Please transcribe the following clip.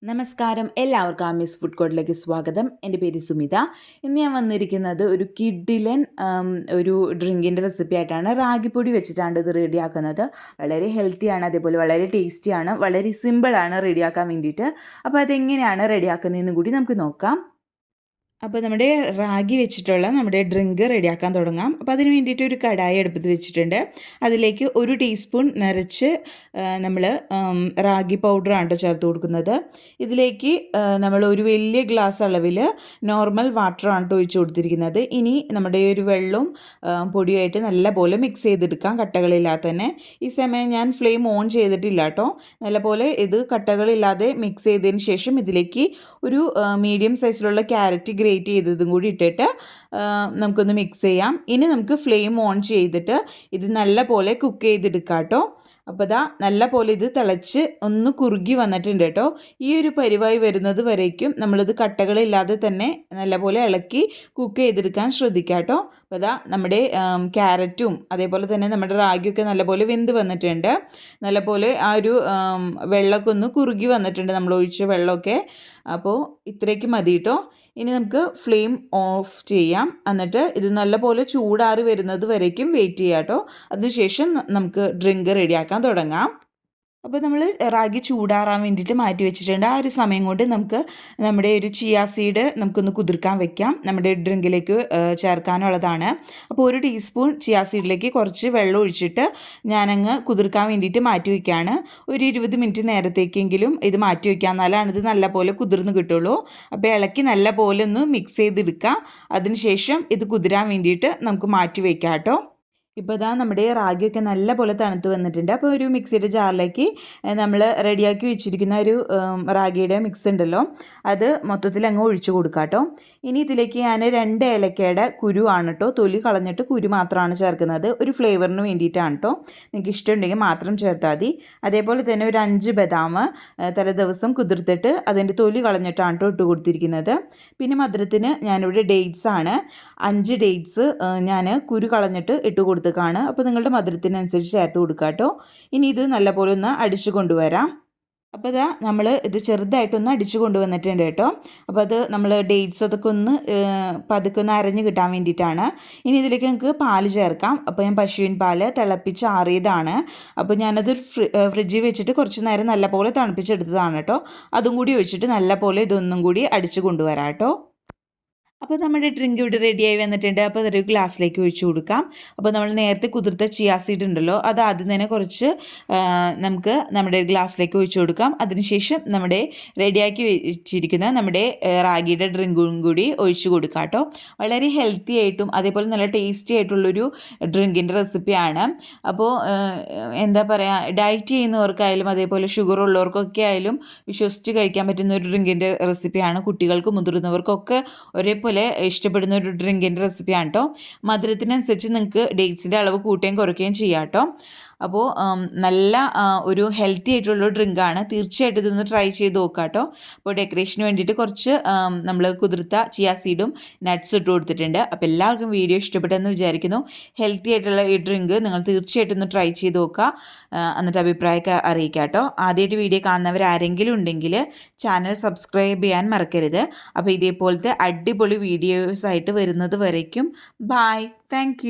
നമസ്കാരം, എല്ലാവർക്കും ആമീസ് ഫുഡ് കോർട്ടിലേക്ക് സ്വാഗതം. എൻ്റെ പേര് സുമിത. ഇന്ന് ഞാൻ വന്നിരിക്കുന്നത് ഒരു കിഡിലൻ ഒരു ഡ്രിങ്കിൻ്റെ റെസിപ്പി ആയിട്ടാണ്. റാഗിപ്പൊടി വെച്ചിട്ടാണ് ഇത് റെഡിയാക്കുന്നത്. വളരെ ഹെൽത്തിയാണ്, അതേപോലെ വളരെ ടേസ്റ്റിയാണ്, വളരെ സിമ്പിളാണ് റെഡിയാക്കാൻ വേണ്ടിയിട്ട്. അപ്പോൾ അതെങ്ങനെയാണ് റെഡിയാക്കുന്നതെന്ന് കൂടി നമുക്ക് നോക്കാം. അപ്പോൾ നമ്മുടെ റാഗി വെച്ചിട്ടുള്ള നമ്മുടെ ഡ്രിങ്ക് റെഡിയാക്കാൻ തുടങ്ങാം. അപ്പോൾ അതിന് വേണ്ടിയിട്ട് ഒരു കടായി അടുപ്പത്ത് വെച്ചിട്ടുണ്ട്. അതിലേക്ക് 1 ടീസ്പൂൺ നിറച്ച് നമ്മൾ റാഗി പൗഡറാണ് കേട്ടോ ചേർത്ത് കൊടുക്കുന്നത്. ഇതിലേക്ക് നമ്മൾ ഒരു വലിയ ഗ്ലാസ് അളവിൽ നോർമൽ വാട്ടറാണ് കേട്ടോ ഒഴിച്ച് കൊടുത്തിരിക്കുന്നത്. ഇനി നമ്മുടെ ഒരു വെള്ളവും പൊടിയായിട്ട് നല്ലപോലെ മിക്സ് ചെയ്തെടുക്കാം, കട്ടകളില്ലാതെ തന്നെ. ഈ സമയം ഞാൻ ഫ്ലെയിം ഓൺ ചെയ്തിട്ടില്ല കേട്ടോ. നല്ലപോലെ ഇത് കട്ടകളില്ലാതെ മിക്സ് ചെയ്തതിന് ശേഷം ഇതിലേക്ക് ഒരു മീഡിയം സൈസിലുള്ള ക്യാരറ്റ് ഗ്രേറ്റ് ചെയ്തതും കൂടി ഇട്ടിട്ട് നമുക്കൊന്ന് മിക്സ് ചെയ്യാം. ഇനി നമുക്ക് ഫ്ലെയിം ഓൺ ചെയ്തിട്ട് ഇത് നല്ല പോലെ കുക്ക് ചെയ്തെടുക്കാം കേട്ടോ. അപ്പോൾ ഇതാ നല്ല പോലെ ഇത് തിളച്ച് ഒന്ന് കുറുകി വന്നിട്ടുണ്ട് കേട്ടോ. ഈ ഒരു പരിവായി വരുന്നത് വരേക്കും നമ്മളിത് കട്ടകളില്ലാതെ തന്നെ നല്ലപോലെ ഇളക്കി കുക്ക് ചെയ്തെടുക്കാൻ ശ്രദ്ധിക്കാം കേട്ടോ. അപ്പോൾ ഇതാ നമ്മുടെ ക്യാരറ്റും അതേപോലെ തന്നെ നമ്മുടെ റാഗിയൊക്കെ നല്ലപോലെ വെന്ത് വന്നിട്ടുണ്ട്. നല്ലപോലെ ആ ഒരു വെള്ളമൊക്കെ ഒന്ന് കുറുകി വന്നിട്ടുണ്ട്, നമ്മൾ ഒഴിച്ച വെള്ളമൊക്കെ. അപ്പോൾ ഇത്രയ്ക്ക് മതി കേട്ടോ. ഇനി നമുക്ക് ഫ്ലെയിം ഓഫ് ചെയ്യാം. എന്നിട്ട് ഇത് നല്ലപോലെ ചൂടാറി വരുന്നത് വരേക്കും വെയിറ്റ് ചെയ്യാം കേട്ടോ. അതിനുശേഷം നമുക്ക് ഡ്രിങ്ക് റെഡിയാക്കാൻ തുടങ്ങാം. അപ്പോൾ നമ്മൾ റാഗി ചൂടാറാൻ വേണ്ടിയിട്ട് മാറ്റി വെച്ചിട്ടുണ്ട്. ആ ഒരു സമയം കൊണ്ട് നമുക്ക് നമ്മുടെ ഒരു ചിയ സീഡ് നമുക്കൊന്ന് കുതിർക്കാൻ വെക്കാം. നമ്മുടെ ഡ്രിങ്കിലേക്ക് ചേർക്കാനുള്ളതാണ്. അപ്പോൾ 1 ടീസ്പൂൺ ചിയ സീഡിലേക്ക് കുറച്ച് വെള്ളം ഒഴിച്ചിട്ട് ഞാനങ്ങ് കുതിർക്കാൻ വേണ്ടിയിട്ട് മാറ്റി വയ്ക്കുകയാണ്. ഒരു 20 മിനിറ്റ് നേരത്തേക്കെങ്കിലും ഇത് മാറ്റി വയ്ക്കാം, എന്നാലാണ് ഇത് നല്ലപോലെ കുതിർന്ന് കിട്ടുള്ളൂ. അപ്പോൾ ഇളക്കി നല്ലപോലെ ഒന്ന് മിക്സ് ചെയ്തെടുക്കുക. അതിനുശേഷം ഇത് കുതിരാൻ വേണ്ടിയിട്ട് നമുക്ക് മാറ്റി വയ്ക്കാം കേട്ടോ. ഇപ്പോൾ ഇതാ നമ്മുടെ റാഗിയൊക്കെ നല്ല പോലെ തണുത്ത് വന്നിട്ടുണ്ട്. അപ്പോൾ ഒരു മിക്സിയുടെ ജാറിലേക്ക് നമ്മൾ റെഡിയാക്കി വെച്ചിരിക്കുന്ന ഒരു റാഗിയുടെ മിക്സ് ഉണ്ടല്ലോ, അത് മൊത്തത്തിൽ അങ്ങ് ഒഴിച്ചു കൊടുക്കാം കേട്ടോ. ഇനി ഇതിലേക്ക് ഞാൻ 2 ഏലക്കയുടെ കുരുവാണ് കേട്ടോ, തൊലി കളഞ്ഞിട്ട് കുരു മാത്രമാണ് ചേർക്കുന്നത്. ഒരു ഫ്ലേവറിന് വേണ്ടിയിട്ടാണ് കേട്ടോ. നിങ്ങൾക്ക് ഇഷ്ടമുണ്ടെങ്കിൽ മാത്രം ചേർത്താൽ മതി. അതേപോലെ തന്നെ ഒരു 5 ബദാം തലേ ദിവസം കുതിർത്തിട്ട് അതിൻ്റെ തൊലി കളഞ്ഞിട്ടാണ് കേട്ടോ ഇട്ട് കൊടുത്തിരിക്കുന്നത്. പിന്നെ മധുരത്തിന് ഞാനിവിടെ ഡേറ്റ്സ് ആണ്, 5 ഡേറ്റ്സ് ഞാൻ കുരു കളഞ്ഞിട്ട് ഇട്ട് കൊടുത്തേക്കാണ്. അപ്പോൾ നിങ്ങളുടെ മധുരത്തിനനുസരിച്ച് ചേർത്ത് കൊടുക്കുക കേട്ടോ. ഇനി ഇത് നല്ലപോലെ ഒന്ന് അടിച്ചു കൊണ്ടുവരാം. അപ്പോൾ ഇതാ നമ്മൾ ഇത് ചെറുതായിട്ടൊന്ന് അടിച്ചു കൊണ്ടുവന്നിട്ടുണ്ട് കേട്ടോ. അപ്പോൾ അത് നമ്മൾ ഡേറ്റ്സ് അതൊക്കെ ഒന്ന് പതുക്കെ ഒന്ന് അരഞ്ഞ് കിട്ടാൻ വേണ്ടിയിട്ടാണ്. ഇനി ഇതിലേക്ക് നമുക്ക് പാല് ചേർക്കാം. അപ്പോൾ ഞാൻ പശുവിൻ പാല് തിളപ്പിച്ച് ആറിയതാണ്. അപ്പോൾ ഞാനത് ഫ്രിഡ്ജിൽ വെച്ചിട്ട് കുറച്ച് നേരം നല്ലപോലെ തണുപ്പിച്ചെടുത്തതാണ് കേട്ടോ. അതും കൂടി ഒഴിച്ചിട്ട് നല്ലപോലെ ഇതൊന്നും കൂടി അടിച്ചു കൊണ്ടുവരാം കേട്ടോ. അപ്പോൾ നമ്മുടെ ഡ്രിങ്ക് ഇവിടെ റെഡിയായി വന്നിട്ടുണ്ട്. അപ്പോൾ അതൊരു ഗ്ലാസ്സിലേക്ക് ഒഴിച്ചു കൊടുക്കാം. അപ്പോൾ നമ്മൾ നേരത്തെ കുതിർത്ത ചിയ സീഡ് ഉണ്ടല്ലോ, അത് ആദ്യം തന്നെ കുറച്ച് നമുക്ക് നമ്മുടെ ഗ്ലാസ്സിലേക്ക് ഒഴിച്ചു കൊടുക്കാം. അതിനുശേഷം നമ്മുടെ റെഡിയാക്കി വെച്ചിരിക്കുന്ന നമ്മുടെ റാഗിയുടെ ഡ്രിങ്കും കൂടി ഒഴിച്ചു കൊടുക്കാം കേട്ടോ. വളരെ ഹെൽത്തി ആയിട്ടും അതേപോലെ നല്ല ടേസ്റ്റി ആയിട്ടുള്ളൊരു ഡ്രിങ്കിൻ്റെ റെസിപ്പിയാണ്. അപ്പോൾ എന്താ പറയുക, ഡയറ്റ് ചെയ്യുന്നവർക്കായാലും അതേപോലെ ഷുഗർ ഉള്ളവർക്കൊക്കെ ആയാലും വിശ്വസിച്ച് കഴിക്കാൻ പറ്റുന്ന ഒരു ഡ്രിങ്കിൻ്റെ റെസിപ്പിയാണ്. കുട്ടികൾക്കും മുതിർന്നവർക്കൊക്കെ ഒരേപോലെ ഇഷ്ടപ്പെടുന്ന ഒരു ഡ്രിങ്കിൻ്റെ റെസിപ്പിയാണ് കേട്ടോ. മധുരത്തിനനുസരിച്ച് നിങ്ങൾക്ക് ഡേറ്റ്സിൻ്റെ അളവ് കൂട്ടുകയും കുറയ്ക്കുകയും ചെയ്യാം കേട്ടോ. അപ്പോൾ നല്ല ഒരു ഹെൽത്തി ആയിട്ടുള്ള ഡ്രിങ്കാണ്. തീർച്ചയായിട്ടും ഇതൊന്ന് ട്രൈ ചെയ്ത് നോക്കാം കേട്ടോ. അപ്പോൾ ഡെക്കറേഷന് വേണ്ടിയിട്ട് കുറച്ച് നമ്മൾ കുതിർത്ത ചിയ സീഡും നട്ട്സ് ഇട്ട് കൊടുത്തിട്ടുണ്ട്. അപ്പോൾ എല്ലാവർക്കും വീഡിയോ ഇഷ്ടപ്പെട്ടെന്ന് വിചാരിക്കുന്നു. ഹെൽത്തി ആയിട്ടുള്ള ഈ ഡ്രിങ്ക് നിങ്ങൾ തീർച്ചയായിട്ടും ഒന്ന് ട്രൈ ചെയ്ത് നോക്കുക, എന്നിട്ട് അഭിപ്രായമൊക്കെ അറിയിക്കുക കേട്ടോ. ആദ്യമായിട്ട് വീഡിയോ കാണുന്നവർ ആരെങ്കിലും ഉണ്ടെങ്കിൽ ചാനൽ സബ്സ്ക്രൈബ് ചെയ്യാൻ മറക്കരുത്. അപ്പോൾ ഇതേപോലത്തെ അടിപൊളി വീഡിയോസായിട്ട് വരുന്നത് വരയ്ക്കും. By, thank